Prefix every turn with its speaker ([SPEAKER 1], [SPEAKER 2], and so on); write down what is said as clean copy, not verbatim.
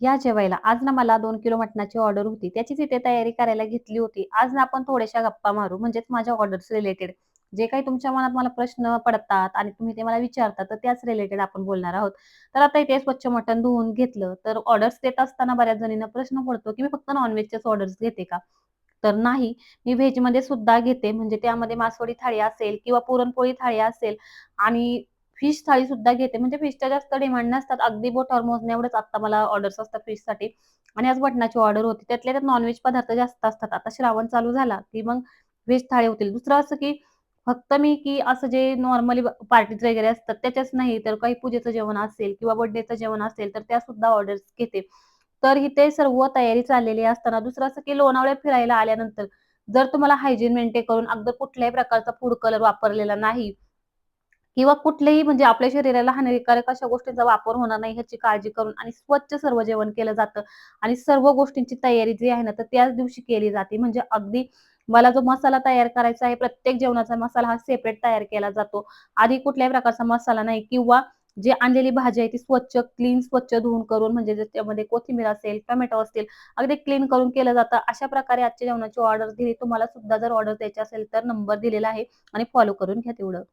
[SPEAKER 1] या जेवायला. आज ना मला 2 किलो मटणाची ऑर्डर होती. त्याचीच इथे तयारी करायला घेतली होती. आज ना आपण थोड्याशा गप्पा मारू, म्हणजेच माझ्या ऑर्डर्स रिलेटेड. जे काही तुमच्या मनात मला प्रश्न पडतात आणि तुम्ही ते मला विचारता, तर त्याच रिलेटेड आपण बोलणार आहोत. तर आता इथे स्वच्छ मटण धुवून घेतलं, तर ऑर्डर्स देत असताना बऱ्याच जणींना प्रश्न पडतो, की मी फक्त नॉन-व्हेजच्याच ऑर्डर्स घेते का? तर नाही, मी व्हेजमध्ये सुद्धा घेते. म्हणजे त्यामध्ये मासवडी थाळी असेल किंवा पुरणपोळी थाळी असेल आणि फिश थाळी सुद्धा घेते. म्हणजे फिशच्या जास्त डिमांड नसतात. अगदी बोटावर मोजण्या एवढेच आता मला ऑर्डर्स असतात फिशसाठी आणि आज मटणाची ऑर्डर होती. त्यातल्या त्यात नॉन-व्हेज पदार्थ जास्त असतात. आता श्रावण चालू झाला, की मग व्हेज थाळी होतील. दुसरं असं की फक्त मी की असं जे नॉर्मली पार्टीज वगैरे असतात त्याच्याच नाही, तर काही पूजेचं जेवण असेल किंवा बर्थडेचं जेवण असेल, तर त्या सुद्धा ऑर्डर्स घेते. तर इथे सर्व तयारी चाललेली असताना दुसरं असं की लोणावळ्यात फिरायला आल्यानंतर जर तुम्हाला हायजीन मेंटेन करून अगदी कुठल्याही प्रकारचा फूड कलर वापरलेला नाही किंवा कुठलेही म्हणजे आपल्या शरीराला हानिकारक अशा गोष्टींचा वापर होणार नाही ह्याची काळजी करून आणि स्वच्छ सर्व जेवण केलं जातं आणि सर्व गोष्टींची तयारी जी आहे ना, तर त्याच दिवशी केली जाते. म्हणजे अगदी मला जो मसाला तयार करायचा आहे, प्रत्येक जेवणाचा मसाला हा सेपरेट तयार केला जातो. आधी कुठल्याही प्रकारचा मसाला नाही किंवा जी आणलेली भाजी आहे ती स्वच्छ, क्लीन स्वच्छ धुवून करून म्हणजे त्याच्यामध्ये कोथिंबीर असेल, टोमॅटो असतील, अगदी क्लीन करून केलं जातं. अशा प्रकारे आजच्या जेवणाची ऑर्डर दिली. तुम्हाला सुद्धा जर ऑर्डर द्यायची असेल तर नंबर दिलेला आहे आणि फॉलो करून घ्या तेवढं.